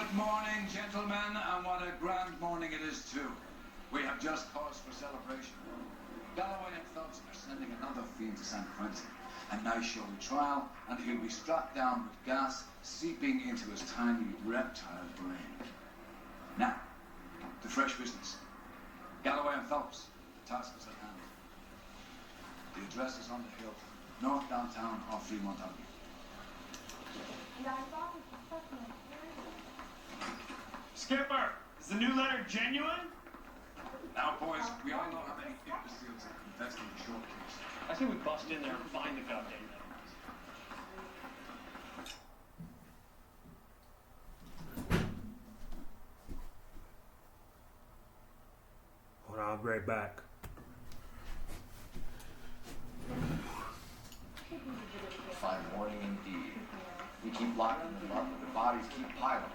Good morning, gentlemen, and what a grand morning it is too. We have just cause for celebration. Galloway and Phelps are sending another fiend to San Quentin. A nice showy trial, and he'll be strapped down with gas seeping into his tiny reptile brain. Now, to fresh business. Galloway and Phelps, the task is at hand. The address is on the hill, north downtown off Fremont Avenue. Skipper, is the new letter genuine? Now, boys, we all know how many imbeciles have confessed in the short case. I say we bust in there and find the goddamn letter. Hold on, I'll be right back. Fine morning indeed. We keep locking them up, and the bodies keep piling up.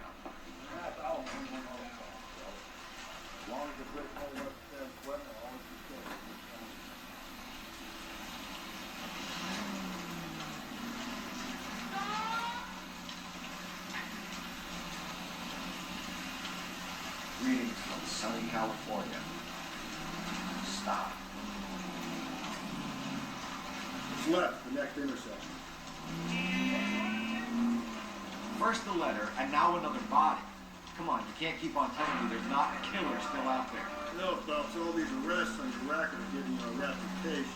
Greetings from sunny California. Stop. It's left, the next intersection. First the letter, and now another body. Come on, you can't keep on telling me there's not a killer still out there. No, Phelps, all these arrests on your record are giving you a reputation.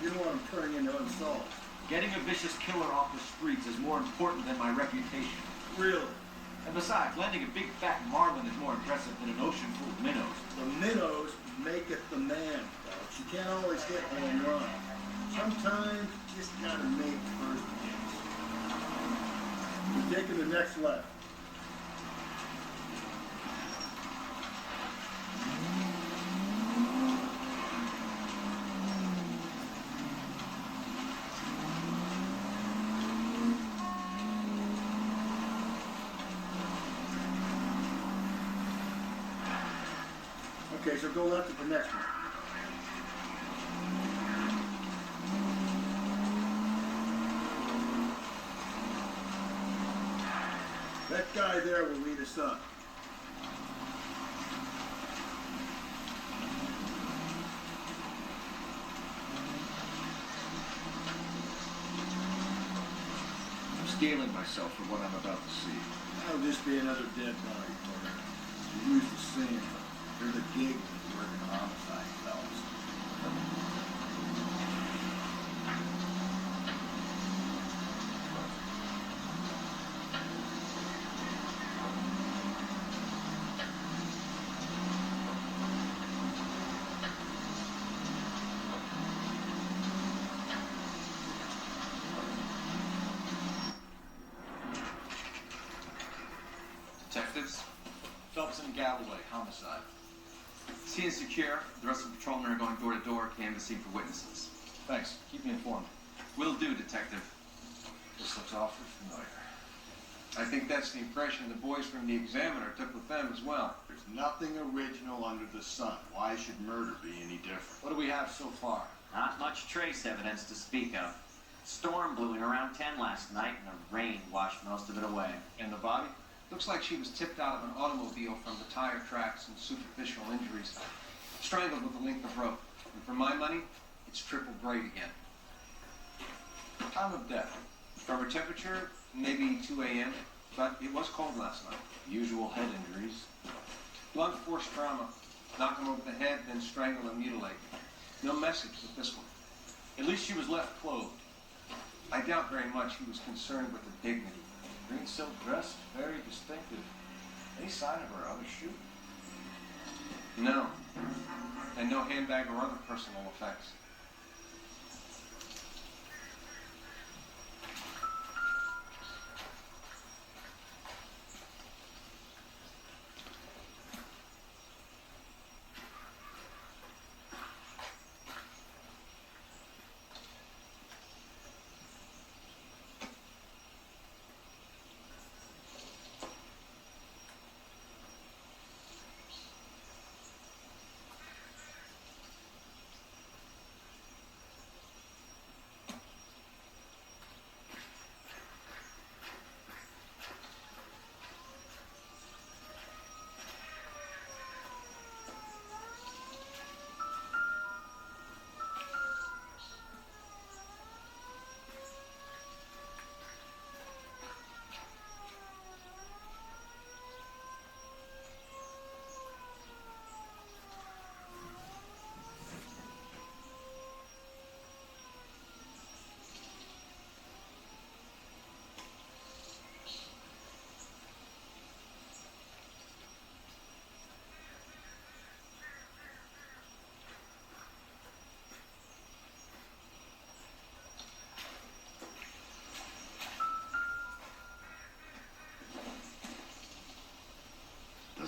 You don't want them turning into unsolved. Getting a vicious killer off the streets is more important than my reputation. Really? And besides, landing a big fat marlin is more impressive than an ocean full of minnows. The minnows make it the man, Phelps. You can't always hit home run. Sometimes you just gotta make first hits. We're taking the next left. Okay, so go left at the next one. That guy there will lead us up. I'm scaling myself for what I'm about to see. That'll just be another dead body, Porter. You use the same. They're the gig that work in homicide, fellas. Detectives, Phelps and Galloway, homicide. scene is secure. The rest of the patrolmen are going door to door, canvassing for witnesses. Thanks. Keep me informed. Will do, Detective. This looks awfully familiar. I think that's the impression the boys from the Examiner took with them as well. There's nothing original under the sun. Why should murder be any different? What do we have so far? Not much trace evidence to speak of. Storm blew in around 10 last night, and the rain washed most of it away. And the body? Looks like she was tipped out of an automobile from the tire tracks and superficial injuries. Strangled with a length of rope. And for my money, it's triple grade again. Time of death. From her temperature, maybe 2 a.m., but it was cold last night. Usual head injuries. Blunt force trauma. Knock him over the head, then strangle and mutilate. No message with this one. At least she was left clothed. I doubt very much he was concerned with the dignity. Green silk dress, very distinctive. Any sign of her other shoe? No. And no handbag or other personal effects.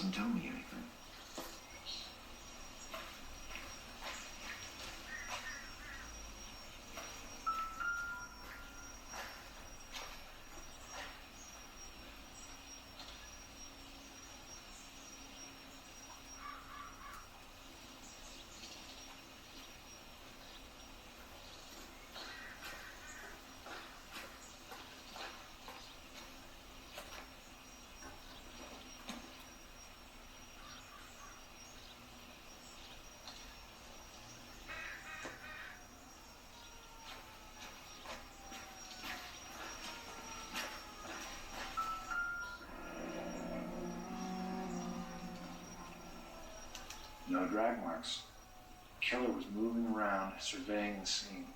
doesn't tell me anything. No drag marks. Killer was moving around, surveying the scene.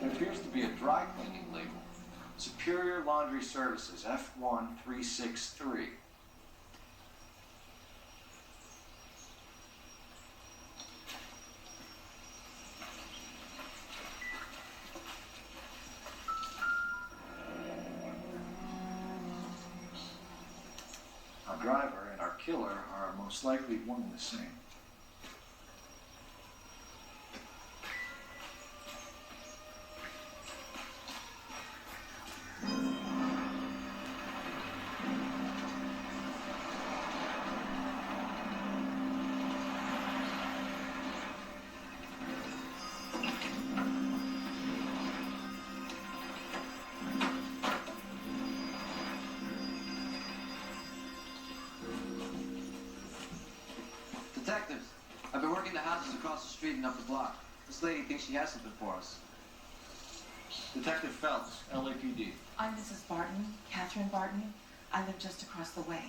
There appears to be a dry cleaning label. Superior Laundry Services, F1363. Our driver and our killer are most likely one and the same. Detectives, I've been working the houses across the street and up the block. This lady thinks she has something for us. Detective Phelps, LAPD. I'm Mrs. Barton, Catherine Barton. I live just across the way.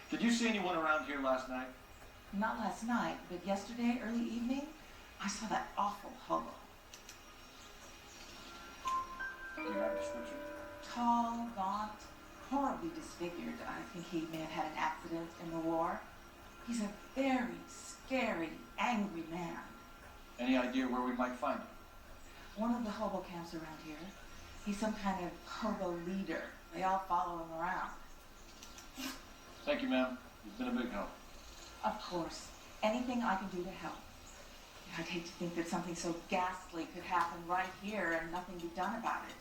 Did you see anyone around here last night? Not last night, but yesterday, early evening, I saw that awful hobo. Do you have a description? Tall, gaunt, horribly disfigured. I think he may have had an accident in the war. He's a very scary, angry man. Any idea where we might find him? One of the hobo camps around here. He's some kind of hobo leader. They all follow him around. Thank you, ma'am. You've been a big help. Of course, anything I can do to help. I'd hate to think that something so ghastly could happen right here and nothing be done about it.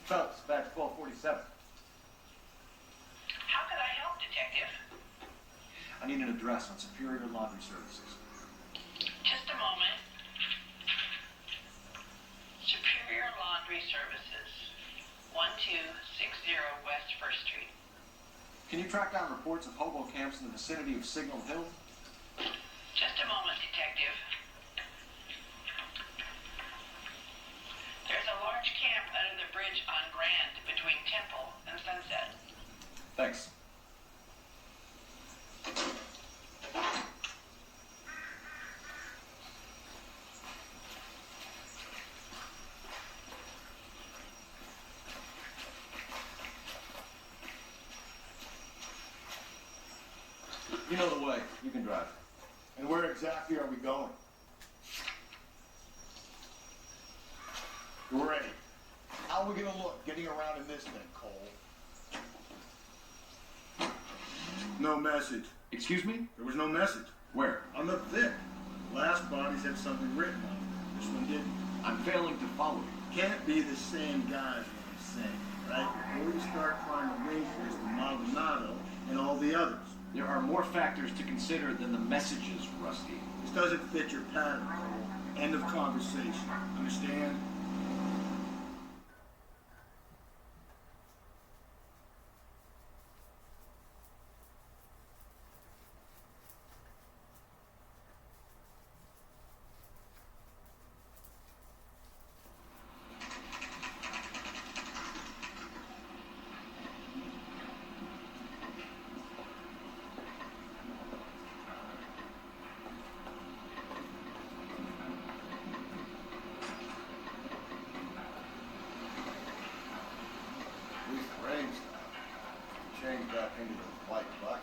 Phelps, badge 1247. How could I help, Detective? I need an address on Superior Laundry Services. Just a moment. Superior Laundry Services, 1260 West 1st Street. Can you track down reports of hobo camps in the vicinity of Signal Hill? Just a moment, Detective. There's a large camp under the bridge on Grand between Temple and Sunset. Thanks. You know the way. You can drive. And where exactly are we going? We're ready. How are we gonna look getting around in this thing, Cole? No message. Excuse me? There was no message. Where? On the thick. Last bodies had something written on them. This one didn't. I'm failing to follow you. Can't be the same guys, what I'm saying, right? Before you start trying to link this to Maldonado and all the others. There are more factors to consider than the messages, Rusty. This doesn't fit your pattern, Cole. End of conversation. Understand? Change back into the white box.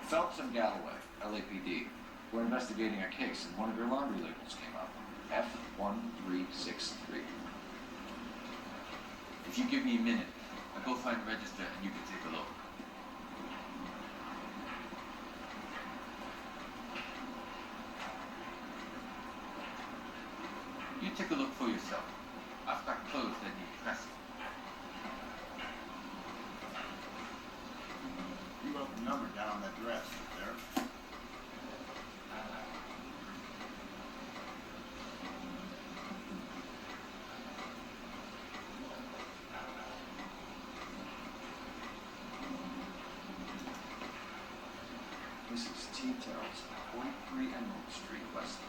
Phelps and Galloway, LAPD. We're investigating a case, and one of your laundry labels came up. F1363. If you give me a minute, I'll go find the register and you can take a look. You take a look for yourself. After I close, then you press it. You wrote the number down on that dress there. This is T. Terrell's, 43 Emerald Street, Westlake.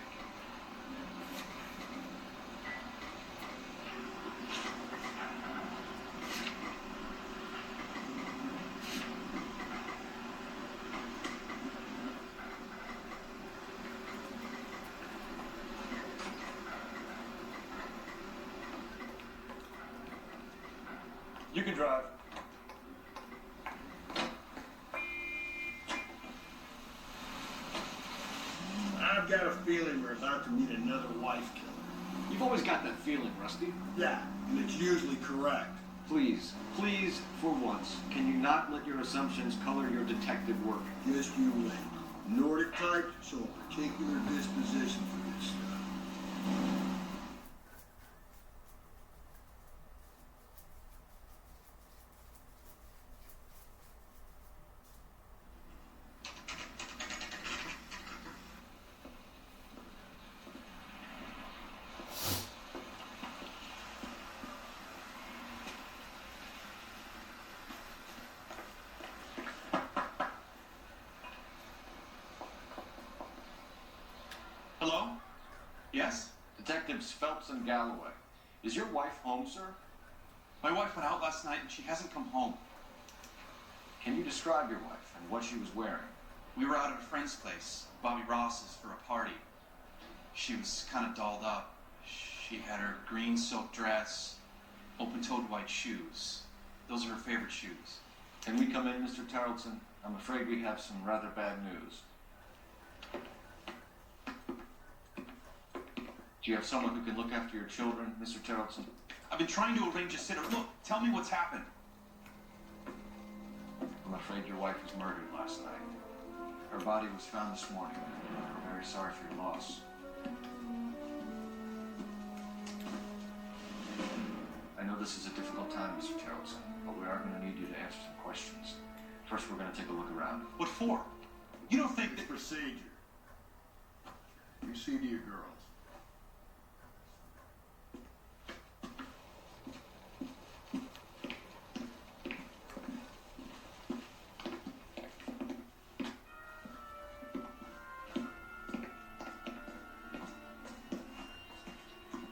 You can drive. I've got a feeling we're about to meet another wife killer. You've always got that feeling, Rusty. Yeah, and it's usually correct. Please, for once, can you not let your assumptions color your detective work? Just you wait. Nordic type show a particular disposition for this stuff. Hello? Yes? Detectives Phelps and Galloway. Is your wife home, sir? My wife went out last night and she hasn't come home. Can you describe your wife and what she was wearing? We were out at a friend's place, Bobby Ross's, for a party. She was kind of dolled up. She had her green silk dress, open-toed white shoes. Those are her favorite shoes. Can we come in, Mr. Tarleton? I'm afraid we have some rather bad news. Do you have someone who can look after your children, Mr. Tarleton? I've been trying to arrange a sitter. Look, tell me what's happened. I'm afraid your wife was murdered last night. Her body was found this morning. I'm very sorry for your loss. I know this is a difficult time, Mr. Tarleton, but we are going to need you to answer some questions. First, we're going to take a look around. What for? You don't think that... Procedure. You see to your girls.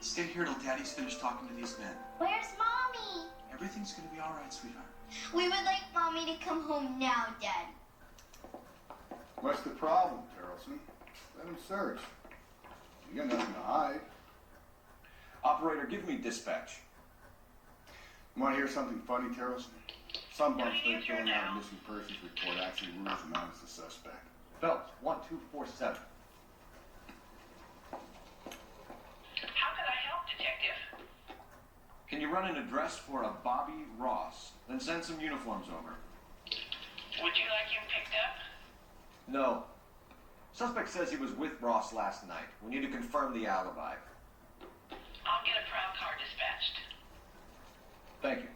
Stay here till Daddy's finished talking to these men. Where's Mommy? Everything's gonna be all right, sweetheart. We would like Mommy to come home now, Dad. What's the problem, Tarleton? Let him search. You got nothing to hide. Operator, give me dispatch. You want to hear something funny, Tarleton? Some bunch they filling out a missing persons report actually rules him out as the suspect. Phelps, 1247. How could I help, Detective? Can you run an address for a Bobby Ross? Then send some uniforms over. Would you like him picked up? No. Suspect says he was with Ross last night. We need to confirm the alibi. I'll get a tram car dispatched. Thank you.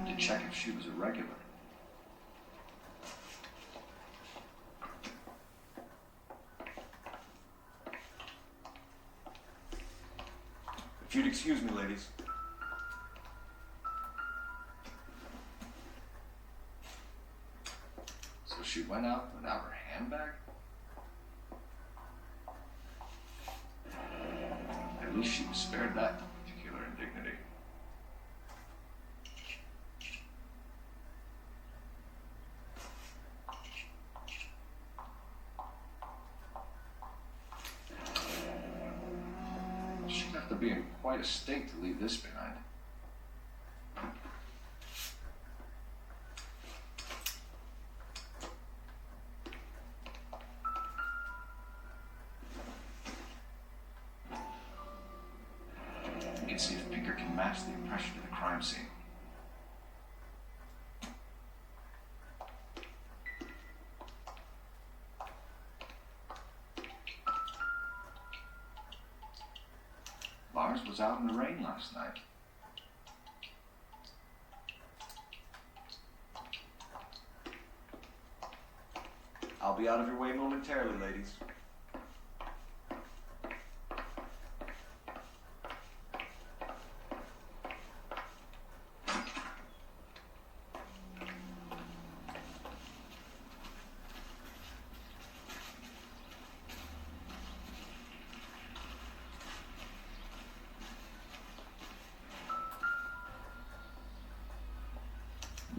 To check if she was a regular. If you'd excuse me, ladies. So she went out without her handbag? At least she was spared that particular indignity. She'd have to be in quite a state to leave this behind. We can see if Pinker can match the impression of the crime scene. Lars was out in the rain last night. I'll be out of your way momentarily, ladies.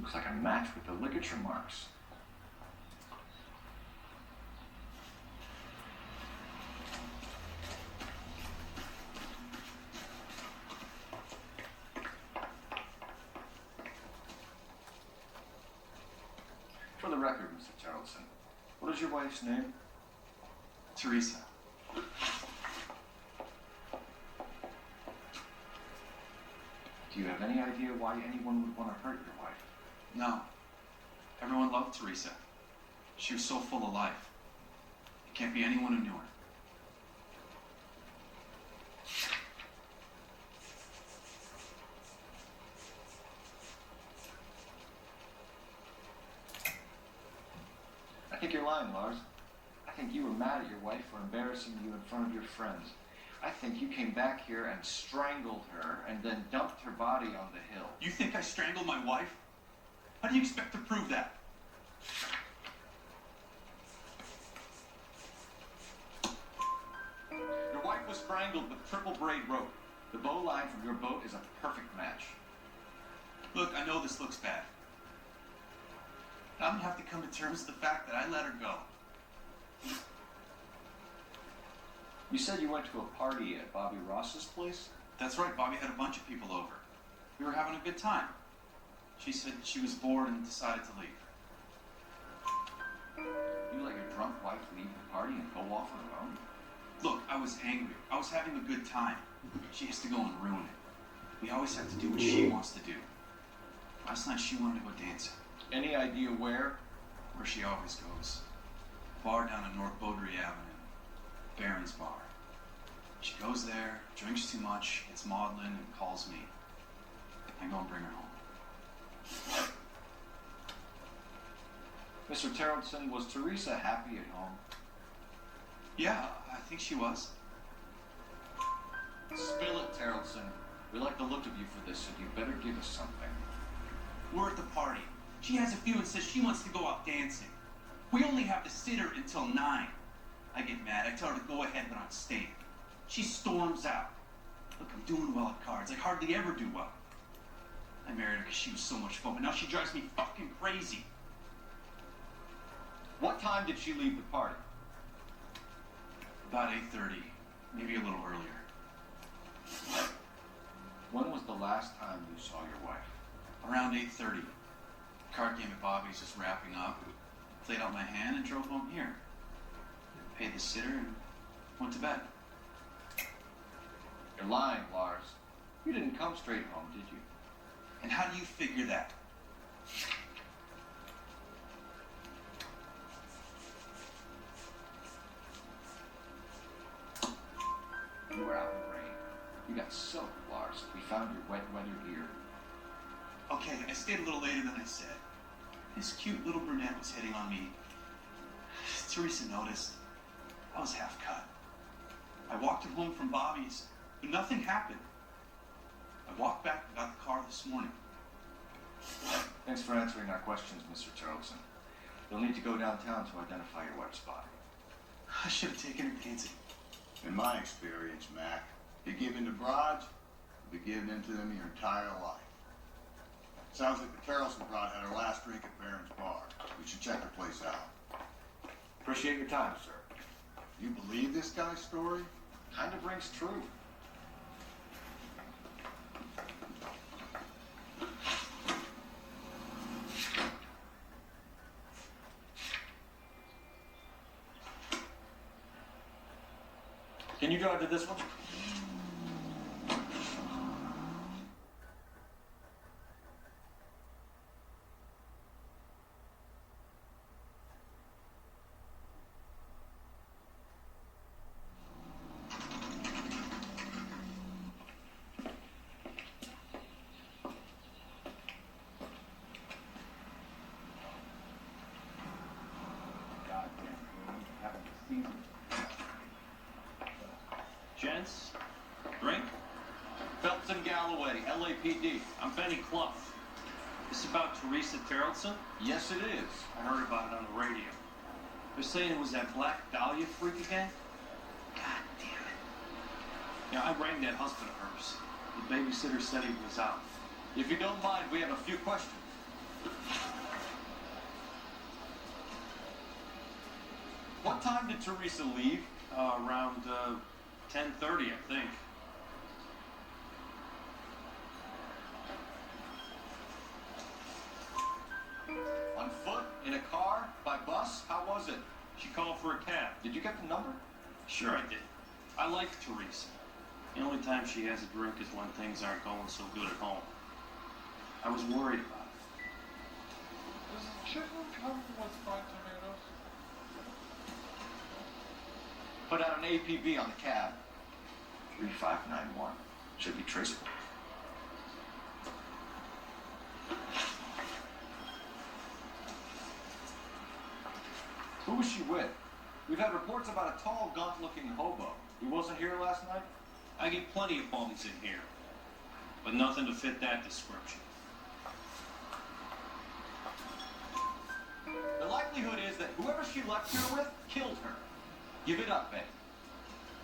Looks like a match with the ligature marks. For the record, Mr. Tarleton, what is your wife's name? Teresa. Do you have any idea why anyone would want to hurt your wife? No. Everyone loved Teresa. She was so full of life. It can't be anyone who knew her. I think you're lying, Lars. I think you were mad at your wife for embarrassing you in front of your friends. I think you came back here and strangled her and then dumped her body on the hill. You think I strangled my wife? How do you expect to prove that? Your wife was strangled with triple braid rope. The bow line from your boat is a perfect match. Look, I know this looks bad. I'm gonna have to come to terms with the fact that I let her go. You said you went to a party at Bobby Ross's place? That's right, Bobby had a bunch of people over. We were having a good time. She said she was bored and decided to leave. You let your drunk wife leave the party and go off on her own? Look, I was angry. I was having a good time. She has to go and ruin it. We always have to do what she wants to do. Last night she wanted to go dancing. Any idea where? Where she always goes. Bar down on North Beaudry Avenue. Baron's Bar. She goes there, drinks too much, gets maudlin, and calls me. I go and bring her home. Mr. Tarleton, was Teresa happy at home? Yeah, I think she was. Spill it, Tarleton. We like the look of you for this, so you better give us something. We're at the party. She has a few and says she wants to go out dancing. We only have to sit her until 9. I get mad. I tell her to go ahead, but I'm staying. She storms out. Look, I'm doing well at cards. I hardly ever do well. I married her because she was so much fun, but now she drives me fucking crazy. What time did she leave the party? About 8:30, maybe a little earlier. When was the last time you saw your wife? Around 8:30. Card game at Bobby's just wrapping up. played out my hand, and drove home here. Paid the sitter and went to bed. You're lying, Lars. You didn't come straight home, did you? And how do you figure that? You were out in the rain. You got soaked, Lars. We found your wet weather gear. Okay, I stayed a little later than I said. This cute little brunette was hitting on me. Teresa noticed. I was half cut. I walked her home from Bobby's, but nothing happened. I walked back and got the car this morning. Thanks for answering our questions, Mr. Charlson. You'll need to go downtown to identify your wet spot. I should have taken her dancing. In my experience, Mac, you give in to brides, you'll be giving in to them your entire life. Sounds like the Carlson broad had her last drink at Barron's bar. We should check the place out. Appreciate your time, sir. You believe this guy's story? Kind of rings true. Can you drive to this one? Gents, drink? Felton Galloway, LAPD. I'm Benny Clough. This about Teresa Terrelson? Yes, it is. I heard about it on the radio. They're saying it was that Black Dahlia freak again? God damn it. Yeah, I rang that husband of hers. The babysitter said he was out. If you don't mind, we have a few questions. What time did Teresa leave? Around 10:30, I think. On foot? In a car? By bus? How was it? She called for a cab. Did you get the number? Sure I did. I like Teresa. The only time she has a drink is when things aren't going so good at home. I was worried about it. Does the chicken come with fried tomatoes? Put out an APB on the cab. 3591. Should be traceable. Who was she with? We've had reports about a tall, gaunt-looking hobo. He wasn't here last night? I get plenty of bums in here, but nothing to fit that description. The likelihood is that whoever she left here with killed her. Give it up, Ben.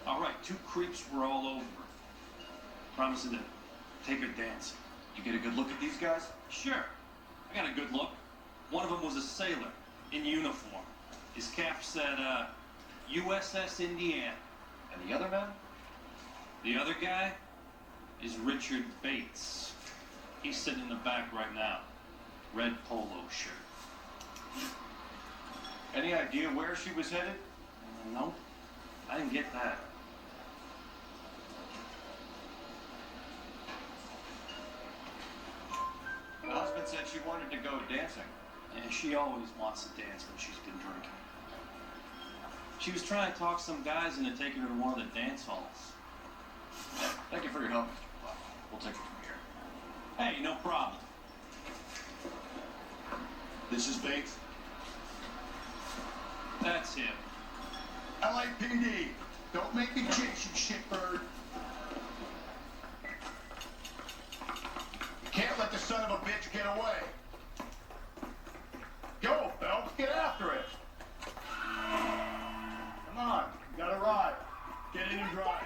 All right, two creeps were all over her, promising to take her dancing. Did you get a good look at these guys? Sure, I got a good look. One of them was a sailor in uniform. His cap said, USS Indiana. And the other man? The other guy is Richard Bates. He's sitting in the back right now. Red polo shirt. Any idea where she was headed? Nope. I didn't get that. The husband said she wanted to go dancing. Yeah, she always wants to dance when she's been drinking. She was trying to talk some guys into taking her to one of the dance halls. Thank you for your help, Mr. Clough. We'll take it from here. Hey, no problem. This is Bates. That's him. LAPD. Don't make me chase you, shitbird. You can't let the son of a bitch get away. Go, Phelps. Get after it. Come on. You got a ride. Get in and drive.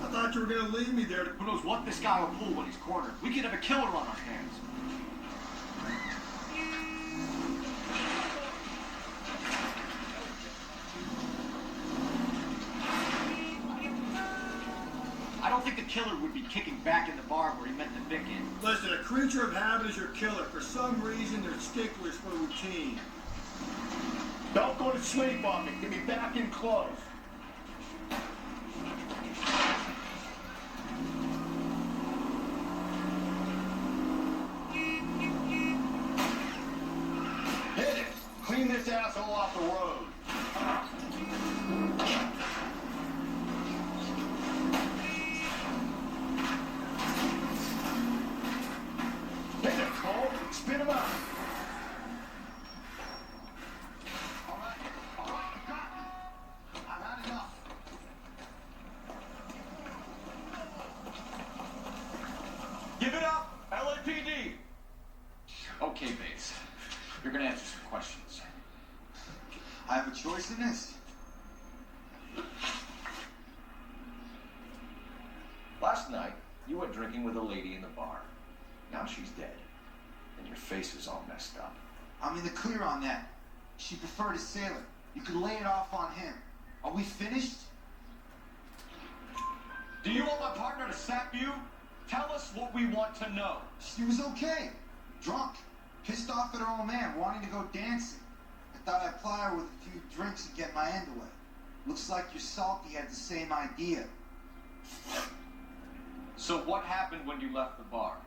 I thought you were going to leave me there. Who knows what this guy will pull when he's cornered? We could have a killer on our hands. I don't think the killer would be kicking back in the bar where he met the Vic in. Listen, a creature of habit is your killer. For some reason, they're sticklers for routine. Don't go to sleep on me. Get me back in close. Hit it. Clean this asshole off the road. Hit it, Cole. Spin him out. All right, you got me. I've had enough. Give it up, LAPD! Okay, Bates. You're gonna answer some questions. I have a choice in this. Last night, you went drinking with a lady in the bar. Now she's dead. And your face is all messed up. I'm in the clear on that. She preferred a sailor. You could lay it off on him. Are we finished? Do you want my partner to sap you? Tell us what we want to know. She was okay. Drunk. Pissed off at her old man, wanting to go dancing. I thought I'd ply her with a few drinks and get my end away. Looks like your salty had the same idea. So what happened when you left the bar?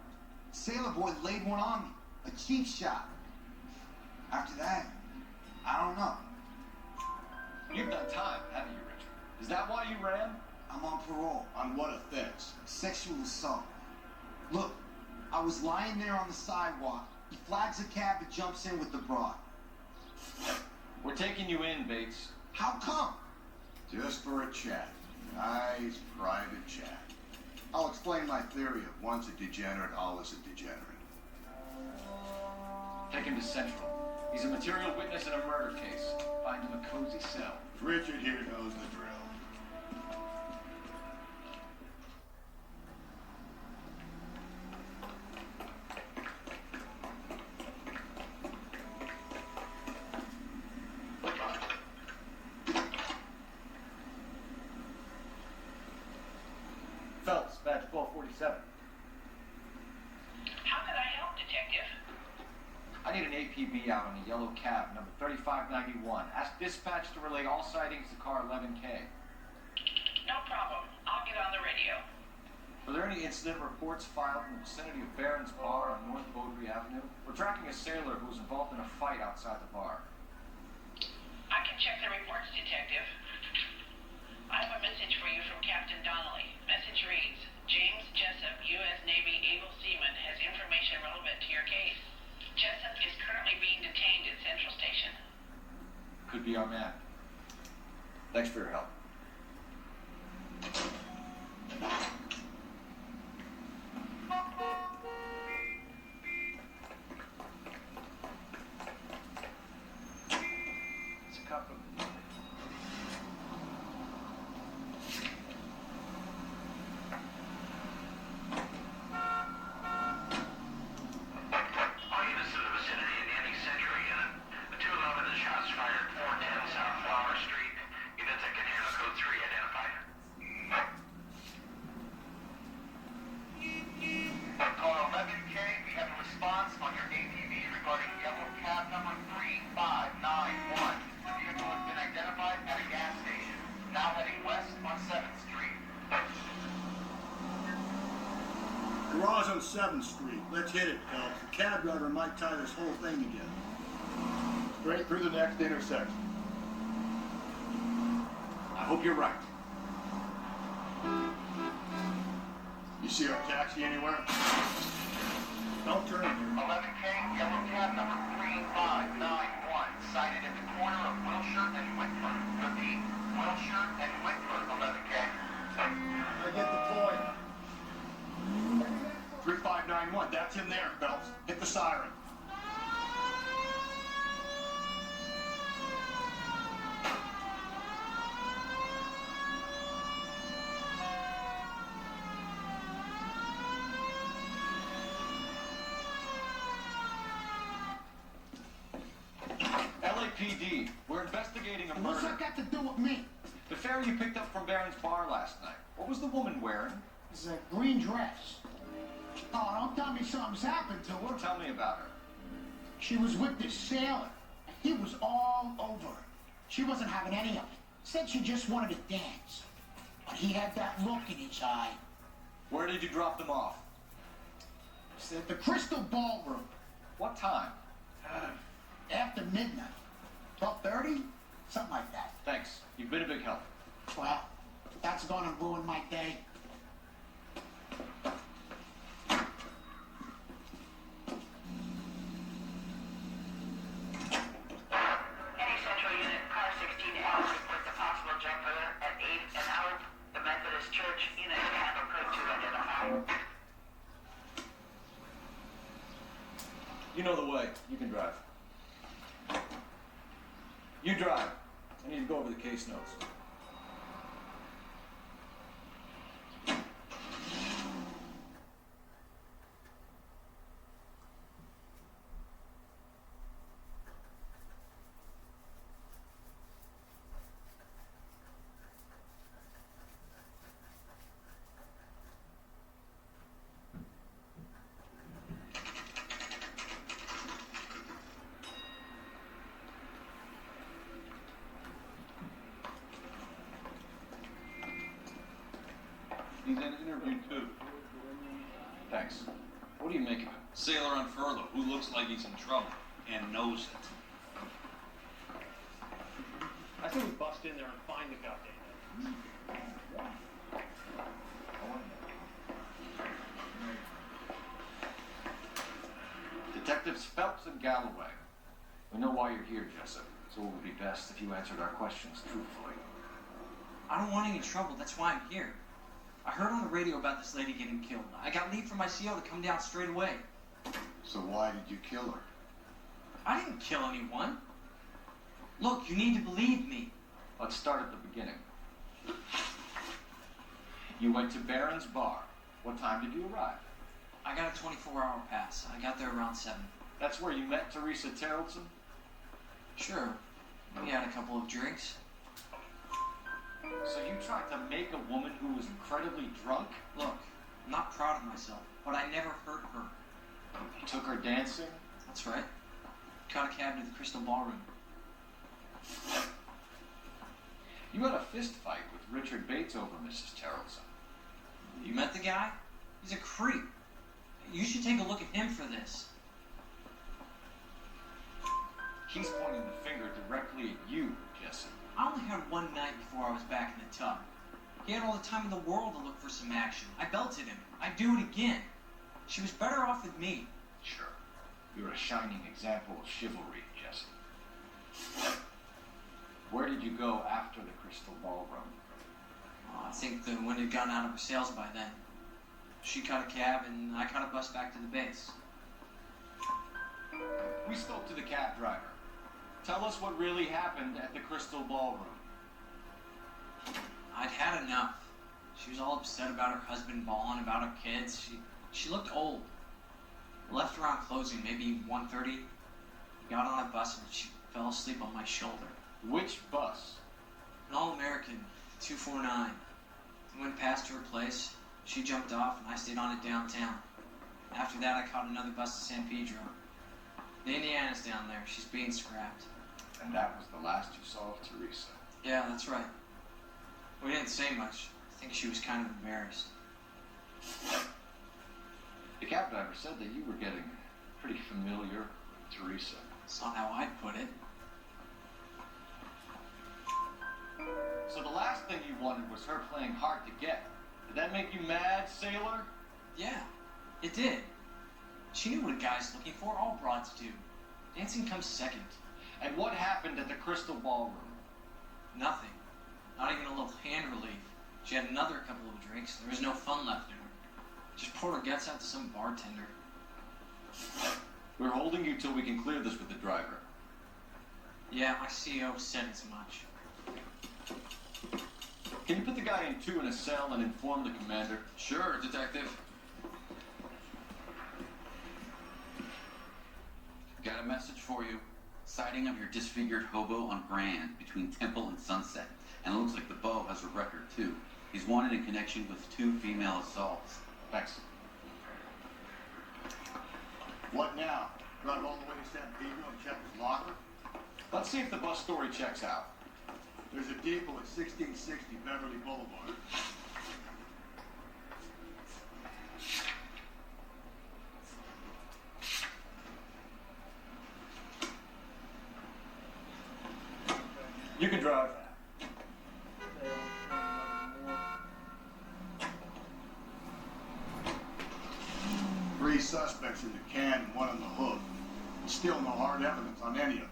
Sailor boy laid one on me. A cheap shot. After that, I don't know. You've done time, haven't you, Richard? Is that why you ran? I'm on parole. On what offense? Sexual assault. Look, I was lying there on the sidewalk. He flags a cab and jumps in with the broad. We're taking you in, Bates. How come? Just for a chat. Nice private chat. I'll explain my theory of once a degenerate, always a degenerate. Take him to Central. He's a material witness in a murder case. Find him a cozy cell. Richard here knows the drill. Phelps, badge 1247. How can I help, Detective? I need an APB out on a yellow cab, number 3591. Ask dispatch to relay all sightings to car 11K. No problem. I'll get on the radio. Were there any incident reports filed in the vicinity of Barron's Bar on North Beaudry Avenue? We're tracking a sailor who was involved in a fight outside the bar. I can check the reports, Detective. I have a message for you from Captain Donnelly. Message reads, James Jessup, U.S. Navy able seaman, has information relevant to your case. Jessup is currently being detained at Central Station. Could be our man. Thanks for your help. It's a cup of... All units in the vicinity of the ending Century unit. The 211 is shots fired at 410 South Flower Street. Units that can handle code 3 identified. Call 11K, we have a response on your ATV regarding yellow cab number 3591. The vehicle has been identified at a gas station, now heading west on 7th Street. Garage on 7th Street. Let's hit it, Phelps. The cab driver might tie this whole thing together. Straight through the next intersection. I hope you're right. You see our taxi anywhere? Don't turn here. 11K, yellow cab number 3591, sighted at the corner of Wilshire and Whitford. Repeat, Wilshire and Whitford, 11K. I get the point. 3591, that's him there, Phelps. Hit the siren. LAPD, we're investigating a What's murder. that got to do with me? The fare you picked up from Barron's Bar last night. What was the woman wearing? It's a green dress. Oh, don't tell me something's happened to her. Tell me about her. She was with this sailor, and he was all over her. She wasn't having any of it. Said she just wanted to dance. But he had that look in his eye. Where did you drop them off? It's at the Crystal Ballroom. What time? After midnight. 12:30? Something like that. Thanks. You've been a big help. Well, that's gonna ruin my day. Any Central Unit, car 16L reports a possible jumper at 8 and out. The Methodist Church unit handle code to identify. You know the way. You can drive. You drive. I need to go over the case notes. He's in an interview too. Thanks. What do you make of it? Sailor on furlough who looks like he's in trouble and knows it. I say we bust in there and find the goddamn thing. Detectives Phelps and Galloway. We know why you're here, Jessup, so it would be best if you answered our questions truthfully. I don't want any trouble. That's why I'm here. I heard on the radio about this lady getting killed. I got leave from my CO to come down straight away. So why did you kill her? I didn't kill anyone. Look, you need to believe me. Let's start at the beginning. You went to Barron's Bar. What time did you arrive? I got a 24-hour pass. I got there around 7. That's where you met Teresa Terrellson? Sure. We had a couple of drinks. So you tried to make a woman who was incredibly drunk? Look, I'm not proud of myself, but I never hurt her. You took her dancing? That's right. Caught a cab to the Crystal Ballroom. You had a fist fight with Richard Bates over Mrs. Terrellson. You met the guy? He's a creep. You should take a look at him for this. He's pointing the finger directly at you, Jessup. I only had one night before I was back in the tub. He had all the time in the world to look for some action. I belted him. I'd do it again. She was better off with me. Sure. You're a shining example of chivalry, Jessup. Where did you go after the Crystal Ballroom? I think the wind had gone out of her sails by then. She caught a cab and I caught a bus back to the base. We spoke to the cab driver. Tell us what really happened at the Crystal Ballroom. I'd had enough. She was all upset about her husband bawling about her kids. She looked old. Left around closing, maybe 1:30. Got on a bus and she fell asleep on my shoulder. Which bus? An All-American, 249. I went past her place. She jumped off and I stayed on it downtown. After that, I caught another bus to San Pedro. The Indiana's down there. She's being scrapped. And that was the last you saw of Teresa. Yeah, that's right. We didn't say much. I think she was kind of embarrassed. The cab driver said that you were getting pretty familiar with Teresa. That's not how I'd put it. So the last thing you wanted was her playing hard to get. Did that make you mad, sailor? Yeah, it did. She knew what a guy's looking for. All broads do. Dancing comes second. And what happened at the Crystal Ballroom? Nothing. Not even a little hand relief. She had another couple of drinks. There was no fun left in her. Just poured her guts out to some bartender. We're holding you till we can clear this with the driver. Yeah, my CO said as much. Can you put the guy in 2 in a cell and inform the commander? Sure, detective. Got a message for you. Sighting of your disfigured hobo on Grand between Temple and Sunset. And it looks like the bow has a record, too. He's wanted in connection with 2 female assaults. Thanks. What now? Drive all the way to San Pedro and check his locker? Let's see if the bus story checks out. There's a depot at 1660 Beverly Boulevard. You can drive. 3 suspects in the can and 1 on the hook. Still no hard evidence on any of them.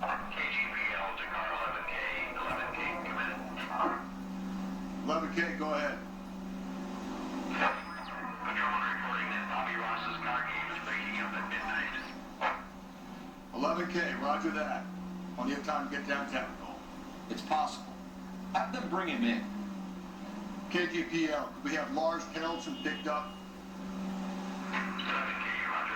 KGPL to car 11K. 11K, come in. 11K, go ahead. Patrolman reporting that Bobby Ross's car game is breaking up at midnight. 11K, roger that. Plenty of time to get downtown, Cole. It's possible. Have them bring him in. KGPL, could we have Lars Haraldson picked up? 11K, roger.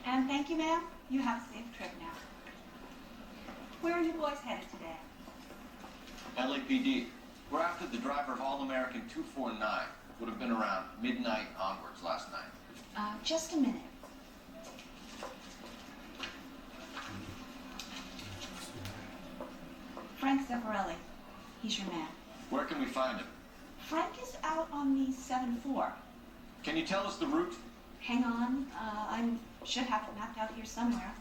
And thank you, ma'am. You have a safe trip now. Where are you boys headed today? LAPD. We're after the driver of All-American 249. Would have been around midnight onwards last night. Just a minute. Frank Zeffirelli. He's your man. Where can we find him? Frank is out on the 7-4. Can you tell us the route? Hang on. I should have it mapped out here somewhere.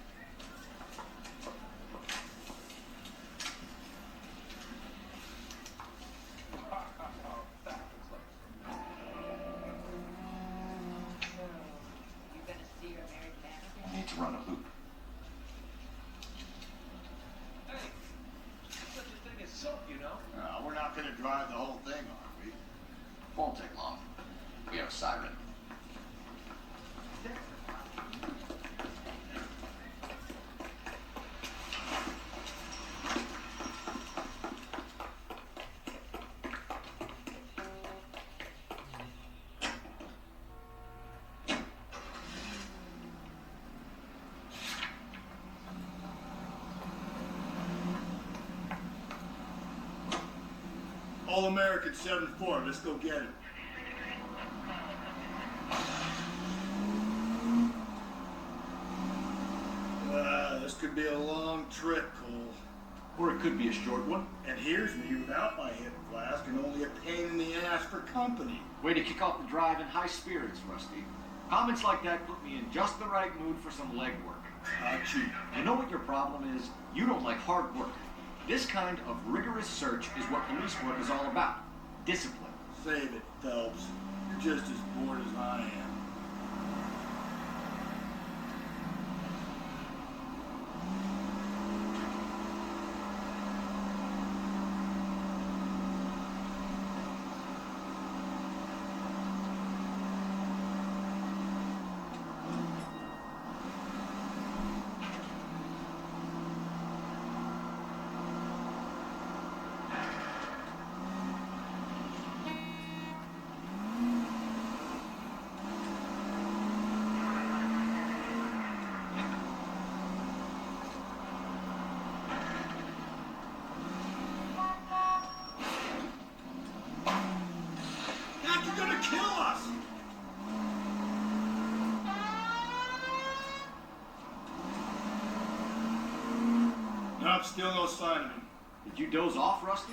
I need to run a loop. Hey, such a thing as soap, you know? We're not going to drive the whole thing, are we? Won't take long. We have a siren. All-American 7-4, let's go get him. This could be a long trip, Cole. Or it could be a short one. And here's me without my hip flask and only a pain in the ass for company. Way to kick off the drive in high spirits, Rusty. Comments like that put me in just the right mood for some legwork. Achoo. You know what your problem is? You don't like hard work. This kind of rigorous search is what police work is all about. Discipline. Save it, Phelps. You're just as bored as I am. Kill us! Nope, still no sign of him. Did you doze off, Rusty?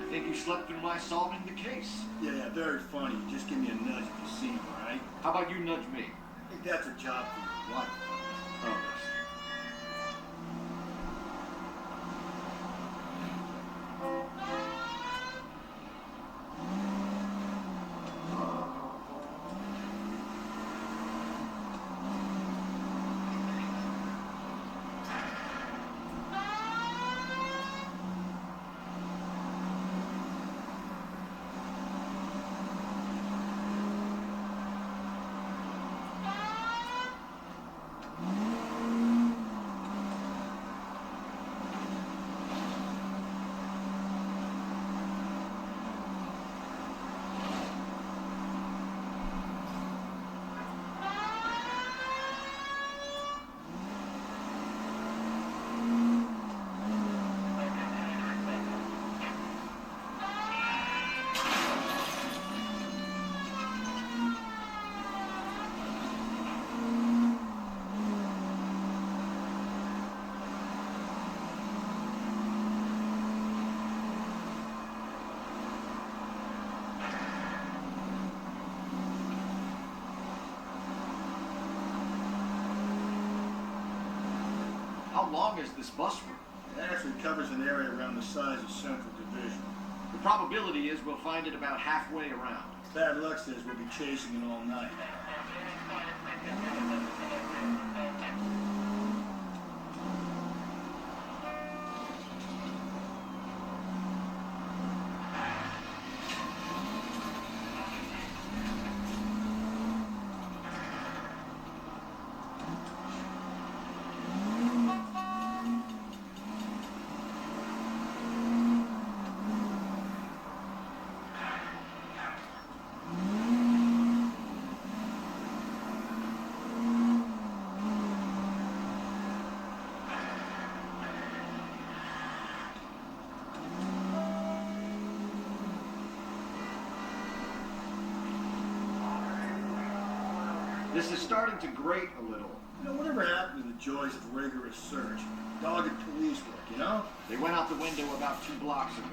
I think you slept through my solving the case. Yeah, very funny. Just give me a nudge if you see him, all right? How about you nudge me? Hey, think that's a job for your wife. Oh, how long is this bus route? It actually covers an area around the size of Central Division. The probability is we'll find it about halfway around. Bad luck says we'll be chasing it all night. This is starting to grate a little. You know, whatever happened to the joys of rigorous search? Dogged police work, you know? They went out the window about 2 blocks ago.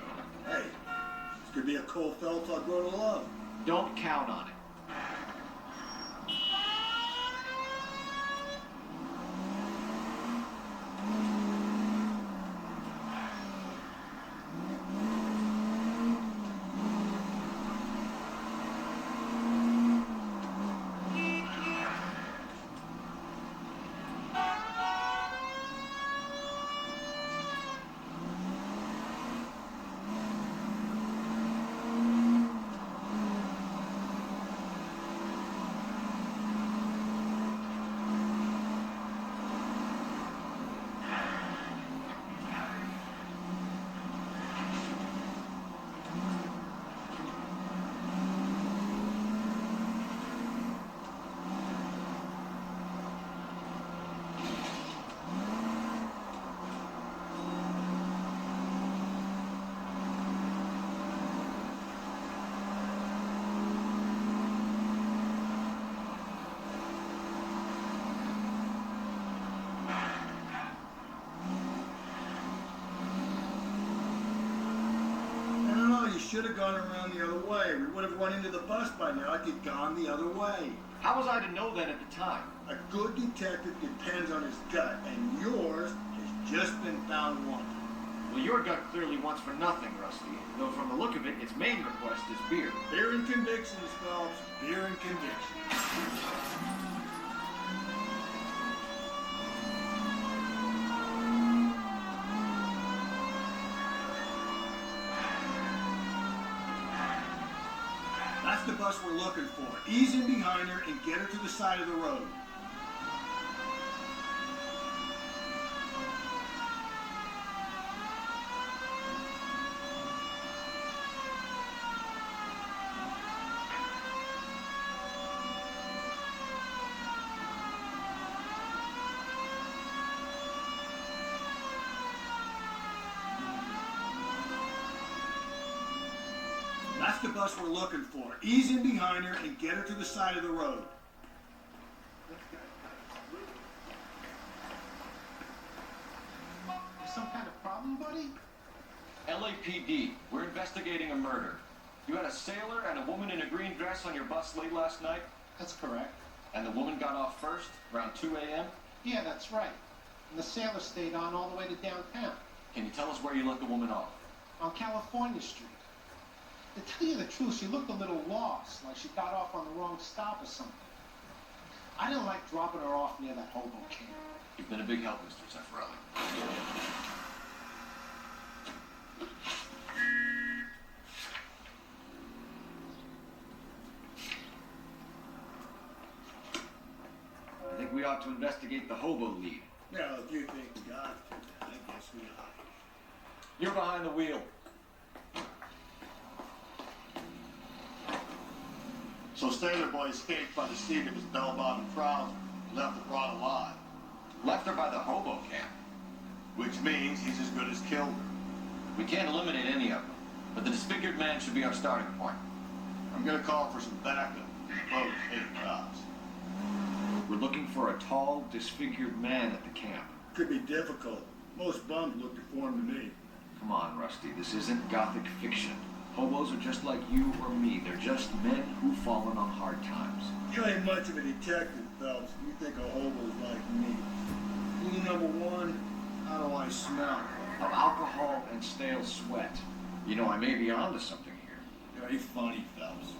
Hey, this could be a Cole Phelps I'll grow to love. Don't count on it. Should have gone around the other way. We would have run into the bus by now if you'd gone the other way. How was I to know that at the time? A good detective depends on his gut, and yours has just been found wanting. Well, your gut clearly wants for nothing, Rusty. Though from the look of it, its main request is beer. Beer and convictions, Phelps. Beer and convictions. That's the bus we're looking for. Ease in behind her and get her to the side of the road. That's the bus we're looking for. Ease in behind her and get her to the side of the road. There's some kind of problem, buddy? LAPD, we're investigating a murder. You had a sailor and a woman in a green dress on your bus late last night? That's correct. And the woman got off first, around 2 a.m.? Yeah, that's right. And the sailor stayed on all the way to downtown. Can you tell us where you let the woman off? On California Street. To tell you the truth, she looked a little lost, like she got off on the wrong stop or something. I didn't like dropping her off near that hobo camp. You've been a big help, Mr. Zeffirelli. I think we ought to investigate the hobo lead. Now, if you think we got to, I guess we ought. You're behind the wheel. So Sailor Boy escaped by the seat of his bell-bottom trouser and left the broad alive. Left her by the hobo camp. Which means he's as good as killed her. We can't eliminate any of them, but the disfigured man should be our starting point. I'm gonna call for some backup. Close 8 cops. We're looking for a tall, disfigured man at the camp. Could be difficult. Most bums look deformed to me. Come on, Rusty, this isn't gothic fiction. Hobos are just like you or me. They're just men who've fallen on hard times. You ain't much of a detective, Phelps. You think a hobo's like me. Rule number 1, how do I smell? Of alcohol and stale sweat. You know, I may be onto something here. Very funny, Phelps.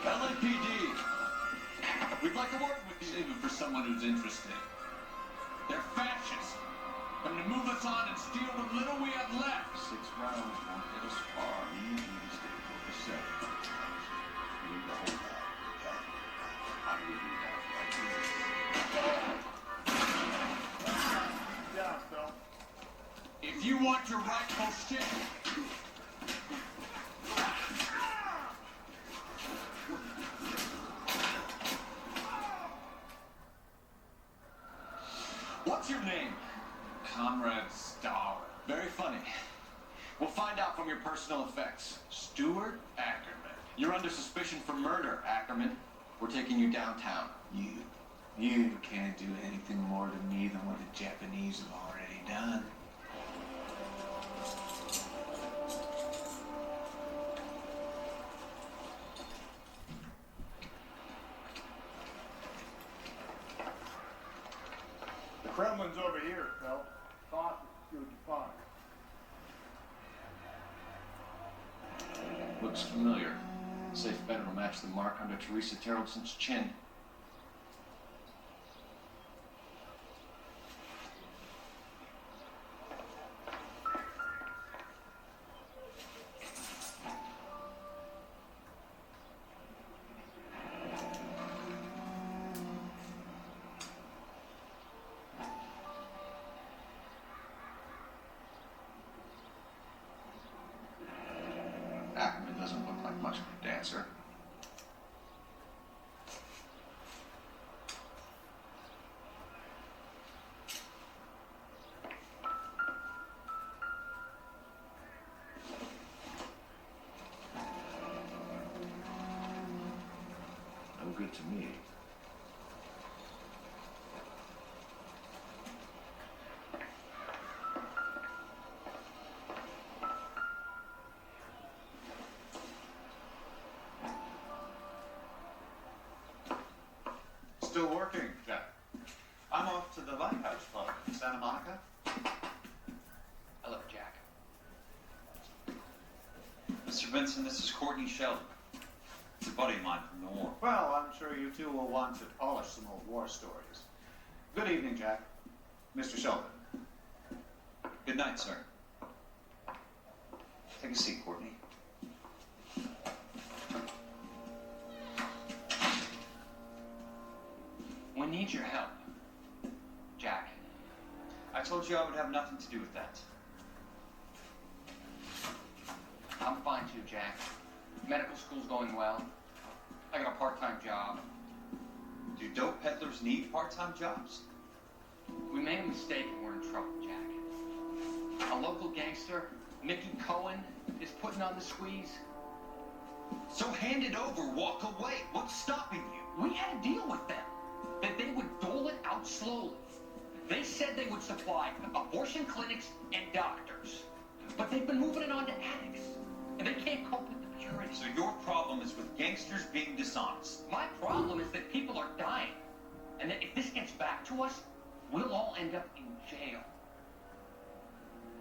LAPD, we'd like to work with you, even for someone who's interested. They're fascists. Coming to move us on and steal what little we have left. 6 rounds won't get us far. You need to stay focused. We need to hold out. Okay? How do we do that? Yeah, Phil. If you want your rightful share, What's your name? Comrade Star. Very funny. We'll find out from your personal effects. Stuart Ackerman. You're under suspicion for murder, Ackerman. We're taking you downtown. You can't do anything more to me than what the Japanese have already done. The Kremlin's over here, Phil. Thought you would depart. Looks familiar. Safe bet it'll match the mark under Teresa Terrelson's chin. Ackerman doesn't look like much of a dancer. No good to me. Still working, Jack. I'm off to the Lighthouse Club in Santa Monica. Hello, Jack. Mr. Benson, this is Courtney Sheldon. It's a buddy of mine from Noire. Well, I'm sure you two will want to polish some old war stories. Good evening, Jack. Mr. Sheldon. Good night, sir. Take a seat, Courtney. We need your help. Jack, I told you I would have nothing to do with that. I'm fine too, Jack. Medical school's going well. I got a part-time job. Do dope peddlers need part-time jobs? We made a mistake and we're in trouble, Jack. A local gangster, Mickey Cohen, is putting on the squeeze. So hand it over, walk away. What's stopping you? We had a deal with them that they would dole it out slowly. They said they would supply abortion clinics and doctors, but they've been moving it on to addicts, and they can't cope with the purity. So your problem is with gangsters being dishonest. My problem is that people are dying, and that if this gets back to us, we'll all end up in jail.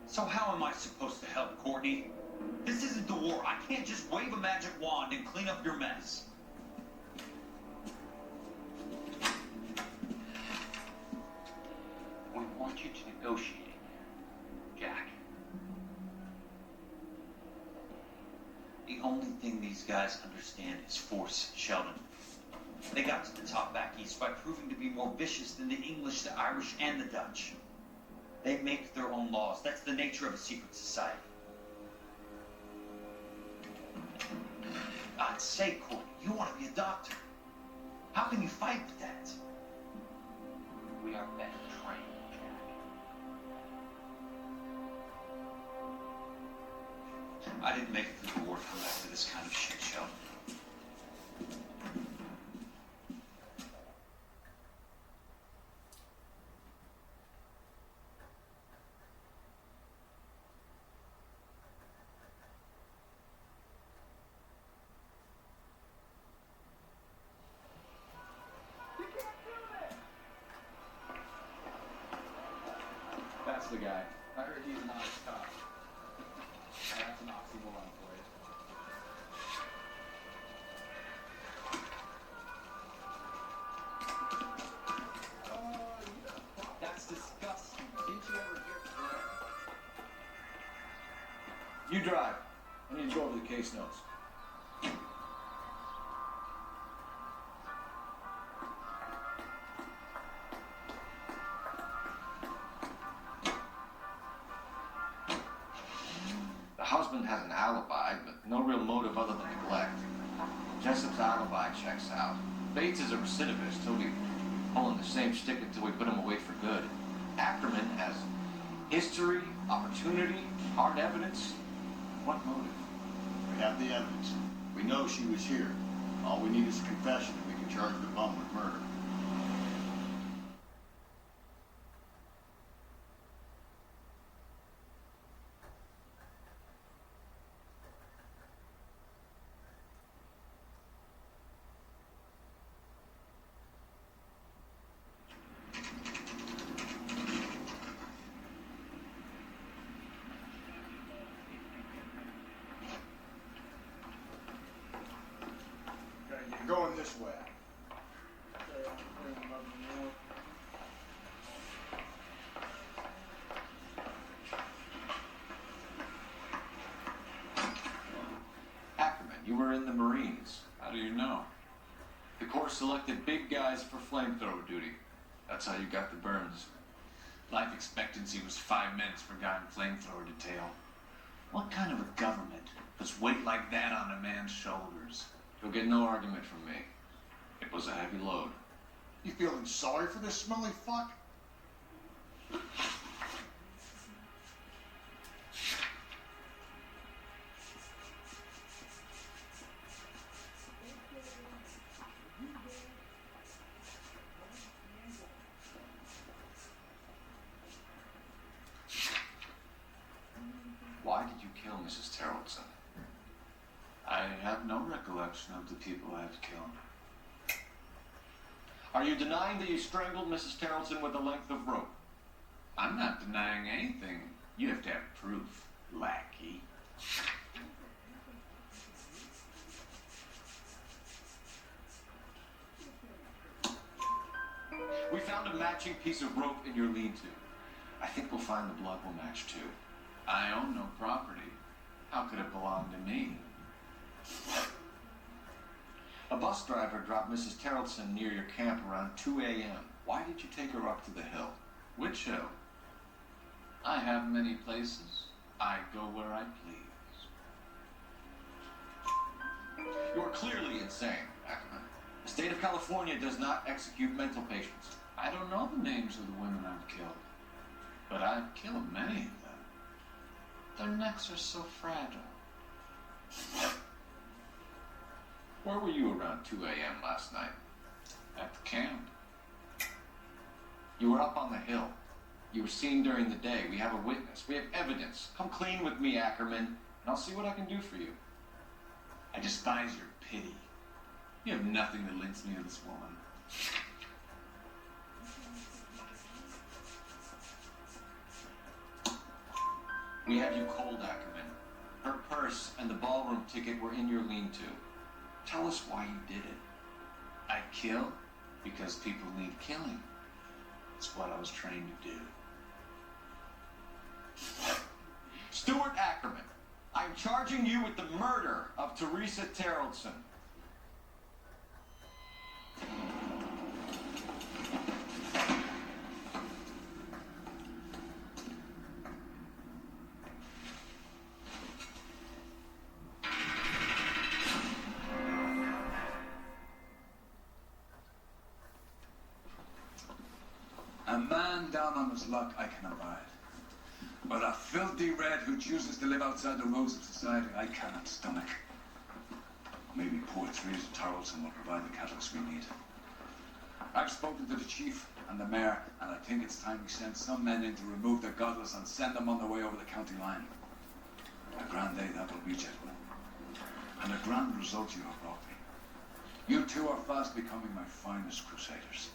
So how am I supposed to help, Courtney? This isn't the war. I can't just wave a magic wand and clean up your mess. We want you to negotiate, Jack. The only thing these guys understand is force, Sheldon. They got to the top back east by proving to be more vicious than the English, the Irish, and the Dutch. They make their own laws. That's the nature of a secret society. God's sake, Courtney, you want to be a doctor. How can you fight with that? We are better trained, Jack. I didn't make it through the war to come back to this kind of shit, Sheldon. That's the guy. I heard he's an honest cop. That's an oxymoron for you. That's disgusting. Didn't you ever hear You drive. I need to go over the case notes. The husband has an alibi, but no real motive other than neglect. Jessup's alibi checks out. Bates is a recidivist. He'll be pulling the same stick until we put him away for good. Ackerman has history, opportunity, hard evidence. What motive? We have the evidence. We know she was here. All we need is a confession and we can charge the bum with murder. You're going this way. Ackerman, you were in the Marines. How do you know? The Corps selected big guys for flamethrower duty. That's how you got the burns. Life expectancy was 5 minutes for a guy in flamethrower detail. What kind of a government puts weight like that on a man's shoulders? You'll get no argument from me. It was a heavy load. You feeling sorry for this smelly fuck? Why did you kill Mrs. Terrellson? I have no recollection of the people I've killed. Are you denying that you strangled Mrs. Terrellson with a length of rope? I'm not denying anything. You have to have proof, lackey. We found a matching piece of rope in your lean-to. I think we'll find the blood will match too. I own no property. How could it belong to me? A bus driver dropped Mrs. Terrellson near your camp around 2 a.m. Why did you take her up to the hill? Which hill? I have many places. I go where I please. You are clearly insane, Ackerman. The state of California does not execute mental patients. I don't know the names of the women I've killed, but I've killed many of them. Their necks are so fragile. Where were you around 2 a.m. last night? At the camp. You were up on the hill. You were seen during the day. We have a witness. We have evidence. Come clean with me, Ackerman, and I'll see what I can do for you. I despise your pity. You have nothing that links me to this woman. We have you cold, Ackerman. Her purse and the ballroom ticket were in your lean-to. Tell us why you did it. I kill because people need killing. It's what I was trained to do. Stuart Ackerman, I'm charging you with the murder of Teresa Terrellson. A man down on his luck I can abide. But a filthy red who chooses to live outside the rules of society, I cannot stomach. Maybe poor Teresa Tarleton will provide the catalyst we need. I've spoken to the chief and the mayor, and I think it's time we send some men in to remove the godless and send them on their way over the county line. A grand day that will be, gentlemen. And a grand result you have brought me. You two are fast becoming my finest crusaders.